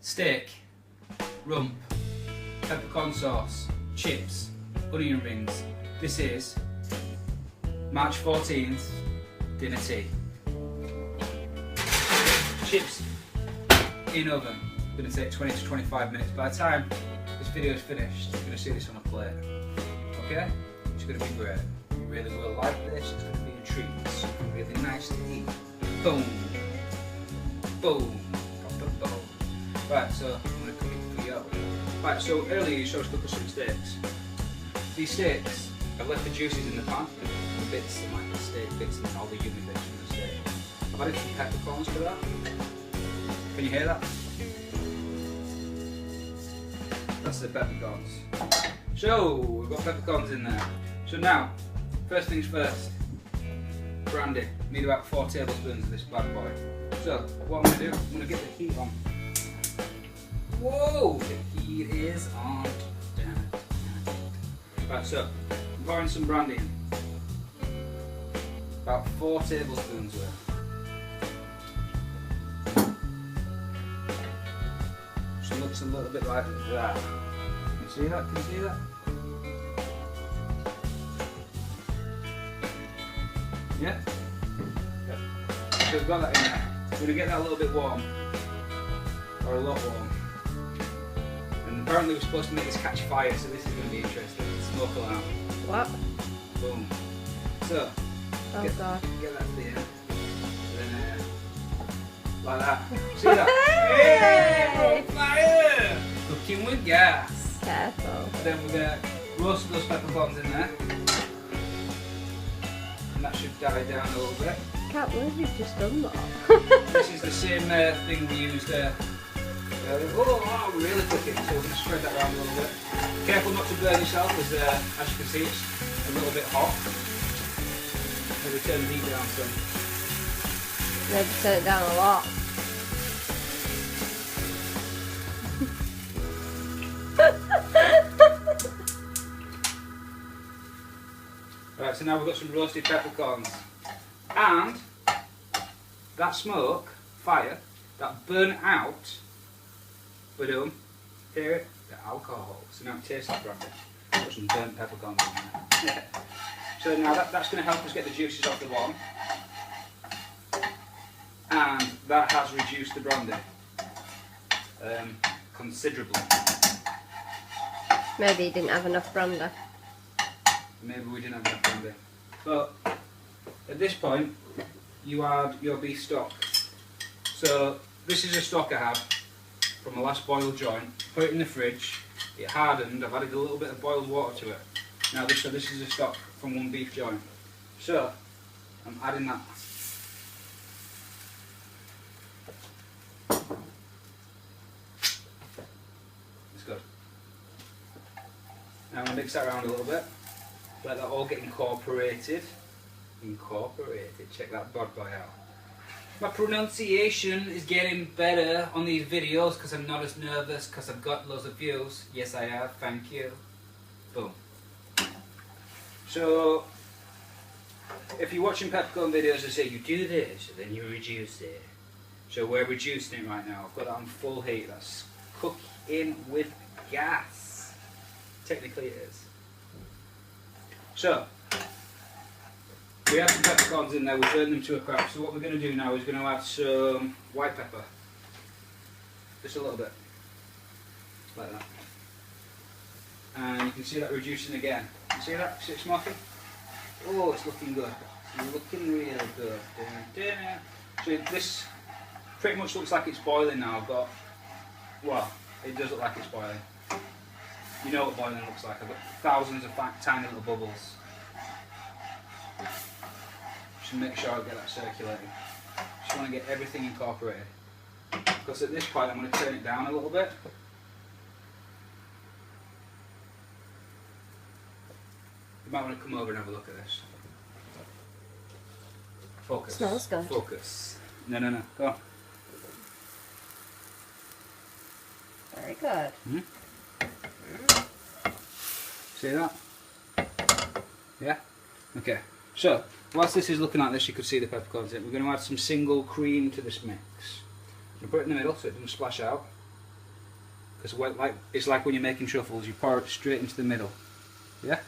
steak, rump, peppercorn sauce, chips, onion rings. This is March 14th dinner tea. Chips in oven. Going to take 20 to 25 minutes. By the time this video is finished, you're going to see this on a plate. Okay? It's going to be great. You really will like this. It's going to be a treat. It's something really nice to eat. Boom. Boom. Boom. Right, so I'm going to cook it for you. Right, so earlier you saw us cook us some steaks. These steaks, I've left the juices in the pan, the bits, like the steak bits and all the yummy bits from the steak. I've added some peppercorns to that. Can you hear that? That's the peppercorns. So, we've got peppercorns in there. So now, first things first, brandy. Need about 4 tablespoons of this bad boy. So, what I'm going to do, I'm going to get the heat on. Whoa, the heat is on. Right, so, I'm pouring some brandy in. About 4 tablespoons worth. Just looks a little bit like that. Can you see that? Can you see that? Yeah? So we've got that in there. We're going to get that a little bit warm. Or a lot warm. And apparently we're supposed to make this catch fire, so this is going to be interesting. Smoke alarm. What? Boom. So, oh god. Get that to the end. And then, like that. See that? Hey! We're on fire! Cooking with gas. Careful. And then we're going to roast those peppercorns in there. And that should die down a little bit. I can't believe you've just done that. This is the same thing we used we're really cooking, so we're going to spread that around a little bit. Careful not to burn yourself, as you can see it's a little bit hot. Maybe turn the heat down some. Maybe turn it down a lot. Right, so now we've got some roasted peppercorns. And that smoke, fire, that burnt out, hear it? The alcohol. So now it tastes like brandy. Put some burnt peppercorns in there. So now that's going to help us get the juices off the bottom. And that has reduced the brandy considerably. Maybe you didn't have enough brandy. Maybe we didn't have enough brandy. But at this point, you add your beef stock. So this is a stock I have from the last boiled joint. Put it in the fridge. It hardened. I've added a little bit of boiled water to it. Now this is a stock from one beef joint. So I'm adding that. It's good. Now I'm going to mix that around a little bit. Let that all get incorporated. Check that bad boy out. My pronunciation is getting better on these videos because I'm not as nervous because I've got loads of views. Yes I have, thank you. Boom. So, if you're watching peppercorn videos, I say you do this, and then you reduce it. So we're reducing it right now. I've got that on full heat. That's cooking with gas. Technically it is. So, we have some peppercorns in there, we burn them to a crisp. So what we're going to do now is going to add some white pepper. Just a little bit. Like that. And you can see that reducing again. You see that? See it smoking? Oh, it's looking good. It's looking really good. So this pretty much looks like it's boiling now, but, well, it does look like it's boiling. You know what boiling looks like. I've got thousands of tiny little bubbles. Just make sure I get that circulating. Just want to get everything incorporated. Because at this point I'm going to turn it down a little bit. You might want to come over and have a look at this. Focus. Smells good. Focus. No. Go on. Very good. See that? Yeah? Okay. So, whilst this is looking like this, you could see the peppercorns in it. We're going to add some single cream to this mix. I'm going to put it in the middle so it doesn't splash out. Because it's like when you're making truffles, you pour it straight into the middle. Yeah?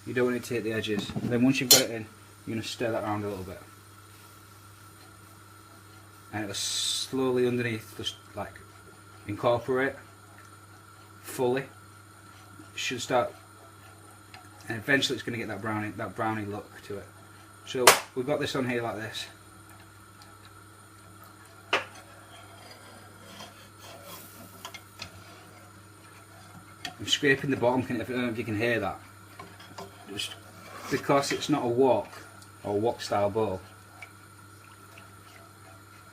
You don't want it to hit the edges. And then once you've got it in, you're going to stir that around a little bit. And it'll slowly underneath just like incorporate fully. It should start, and eventually it's going to get that brownie look to it. So we've got this on here like this. I'm scraping the bottom. I don't know if you can hear that. Just because it's not a wok or wok style bowl,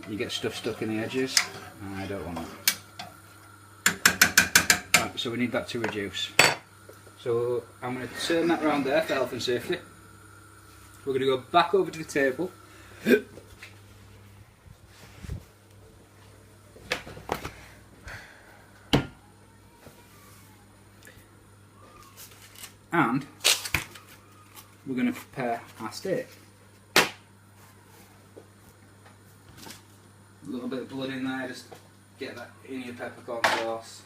you get stuff stuck in the edges. I don't want that. Right, so we need that to reduce. So I'm going to turn that around there for health and safety. We're going to go back over to the table. And we're going to prepare our steak. A little bit of blood in there, just get that in your peppercorn sauce.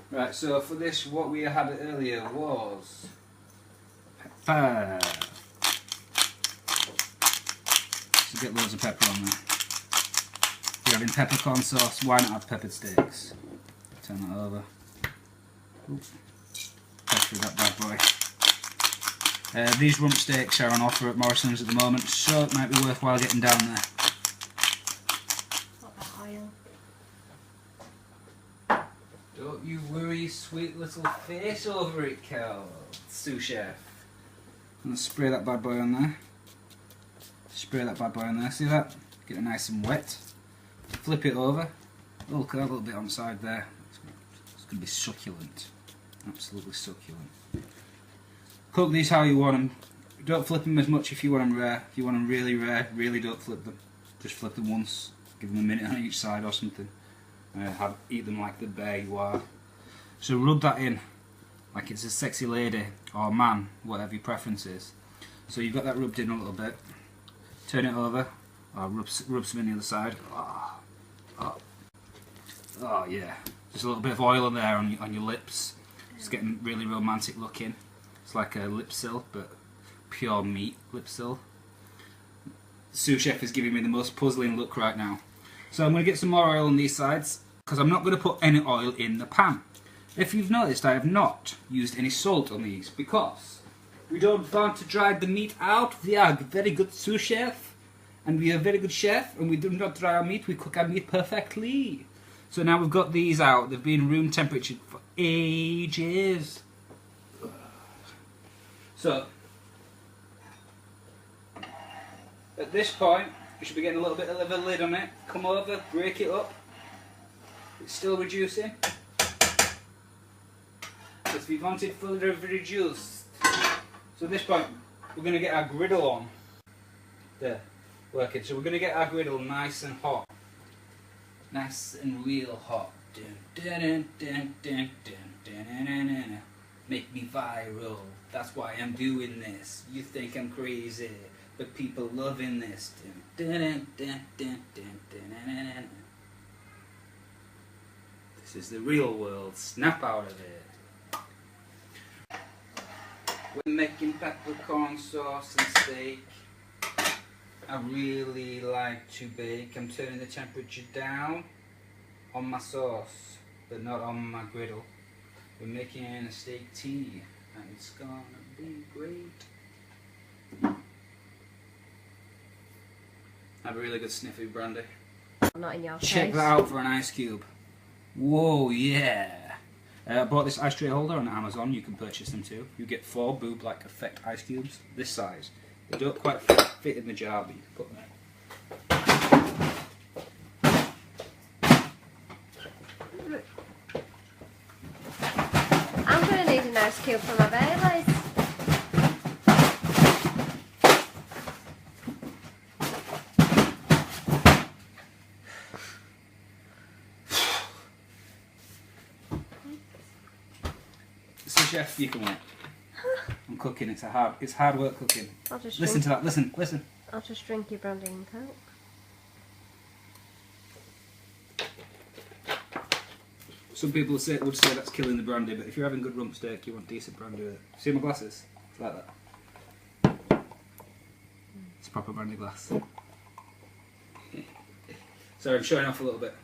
Right, so for this, what we had earlier was pepper. So get loads of pepper on there. If you're having peppercorn sauce, why not have peppered steaks? Turn that over. Oops. Press with that bad boy. These rump steaks are on offer at Morrison's at the moment, so it might be worthwhile getting down there. What about oil? Don't you worry, sweet little face over it, Cal. Sous chef. I'm going to spray that bad boy on there. Spray that bad boy on there, see that? Get it nice and wet. Flip it over. A little bit on the side there. It's going to be succulent. Absolutely succulent. Cook these how you want them. Don't flip them as much if you want them rare. If you want them really rare, really don't flip them. Just flip them once. Give them a minute on each side or something. Eat them like the bear you are. So rub that in like it's a sexy lady or man, whatever your preference is. So you've got that rubbed in a little bit. Turn it over. Or rub some in the other side. Oh yeah. Just a little bit of oil on there on your lips. It's getting really romantic looking. It's like a lip sil, but pure meat lip sil. The sous chef is giving me the most puzzling look right now. So I'm going to get some more oil on these sides, because I'm not going to put any oil in the pan. If you've noticed, I have not used any salt on these, because we don't want to dry the meat out. We are a very good sous chef, and we are a very good chef, and we do not dry our meat, we cook our meat perfectly. So now we've got these out, they've been room temperature for ages. So, at this point, we should be getting a little bit of a lid on it. Come over, break it up. It's still reducing. If we want it further reduced. So at this point, we're going to get our griddle on. There, working. So we're going to get our griddle nice and hot. Nice and real hot. Dun, dun, dun, dun, dun, dun, dun, dun, dun. Make me viral. That's why I'm doing this. You think I'm crazy, but people loving this. Dun, dun, dun, dun, dun, dun, dun, dun, dun. This is the real world. Snap out of it. We're making peppercorn sauce and steak. I really like to bake. I'm turning the temperature down on my sauce, but not on my griddle. We're making a steak tea, and it's gonna be great. Have a really good sniffy brandy. Not in your Check face. that out for an ice cube. Whoa, yeah. I bought this ice tray holder on Amazon. You can purchase them too. You get 4 boob like effect ice cubes this size. They don't quite fit in the jar, but you can put them in. I'm going to need an ice cube for my Baileys. So chef, you can wait. I'm cooking. It's hard work cooking. I'll just Listen to that. Listen. I'll just drink your brandy and coke. Some people would say that's killing the brandy, but if you're having good rump steak, you want decent brandy with it. See my glasses? It's like that. It's a proper brandy glass. Sorry, I'm showing off a little bit.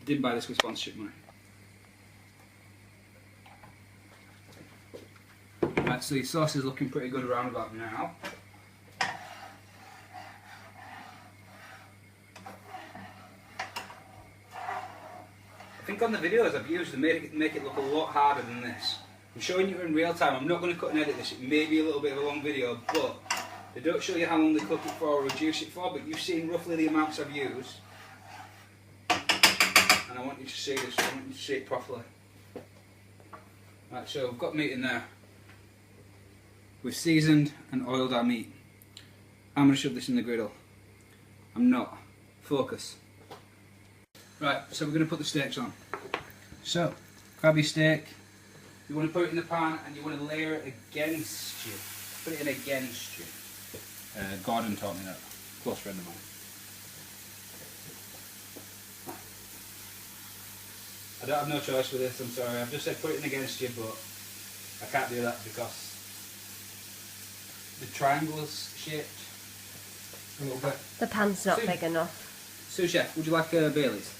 Didn't buy this with sponsorship money. Right, so your sauce is looking pretty good around about now. I think on the videos I've used to make it look a lot harder than this. I'm showing you in real time. I'm not going to cut and edit this. It may be a little bit of a long video, but they don't show you how long they cook it for or reduce it for, but you've seen roughly the amounts I've used. And I want you to see this. I want you to see it properly. Right, so we've got meat in there. We've seasoned and oiled our meat. I'm going to shove this in the griddle. I'm not. Focus. Right, so we're going to put the steaks on. So, grab your steak. You want to put it in the pan and you want to layer it against you. Put it in against you. Gordon taught me that. Close friend of mine. I don't have no choice with this, I'm sorry. I've just said put it in against you, but I can't do that because the triangle's shaped a little bit. The pan's not big enough. Sous chef, would you like Baileys?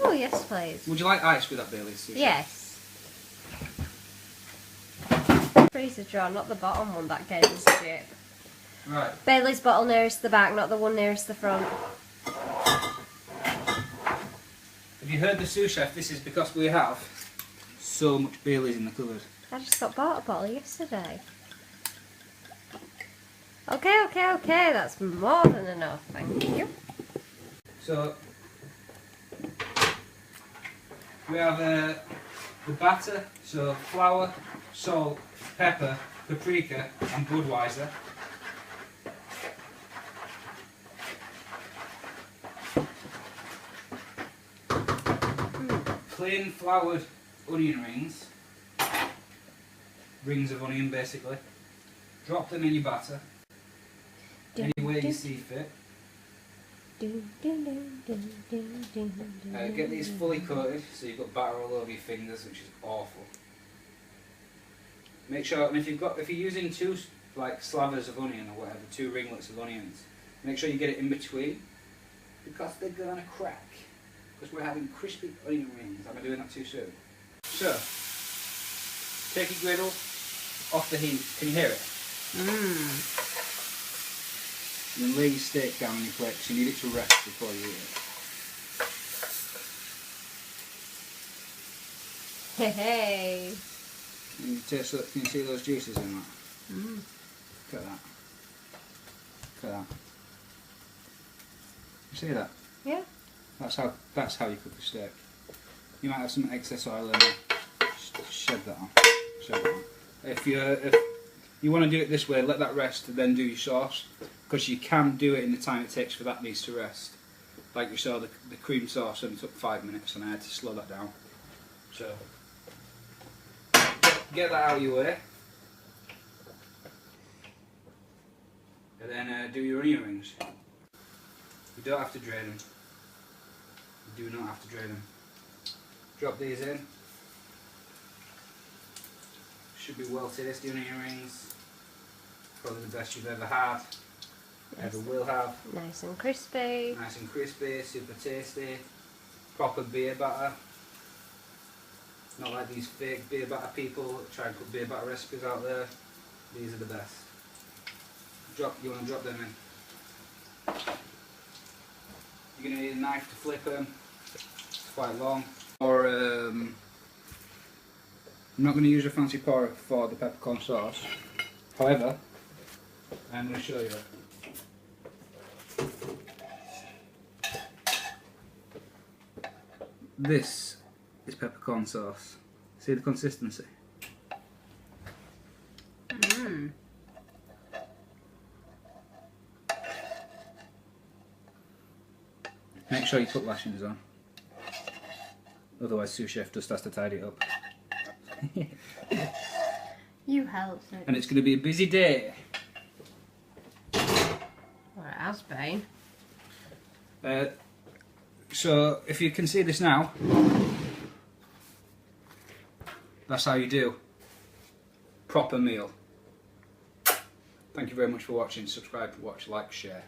Oh yes, please. Would you like ice with that Baileys, sous chef? Yes. Freezer jar, not the bottom one that gave us shape. Right. Bailey's bottle nearest the back, not the one nearest the front. Have you heard the sous chef? This is because we have so much Baileys in the cupboard. I just got bought a bottle yesterday. Okay, that's more than enough, thank you. So, we have the batter, so flour, salt, pepper, paprika and Budweiser. Plain floured onion rings, rings of onion basically. Drop them in your batter, any way you see fit. Get these fully coated so you've got batter all over your fingers, which is awful. Make sure, and if you're using two like slavers of onion or whatever, two ringlets of onions, make sure you get it in between because they're gonna crack. Because we're having crispy onion rings. Am I doing that too soon? So, take your griddle off the heat. Can you hear it? And lay your steak down on your plate because you need it to rest before you eat it. Hey. Can you see those juices in that? Look at that. Look at that. You see that? Yeah. That's how you cook a steak. You might have some excess oil in there. Just shed that on. Shed that on. If you want to do it this way, let that rest and then do your sauce, because you can do it in the time it takes for that needs to rest. Like you saw, the cream sauce only took 5 minutes and I had to slow that down. So get that out of your way, and then do your onion rings. You don't have to drain them. You do not have to drain them. Drop these in. Should be well tasty onion rings. Probably the best you've ever had. Ever will have. Nice and crispy. Nice and crispy, super tasty. Proper beer batter. Not like these fake beer batter people that try and put beer batter recipes out there. These are the best. You want to drop them in. You're going to need a knife to flip them. It's quite long. Or I'm not going to use a fancy pourer for the peppercorn sauce. However, I'm going to show you it. This is peppercorn sauce. See the consistency? Make sure you put lashings on. Otherwise, sous chef just has to tidy it up. You helped it. And it's going to be a busy day. Well, it has been. So, if you can see this now, That's how you do. Proper meal. Thank you very much for watching. Subscribe, watch, like, share.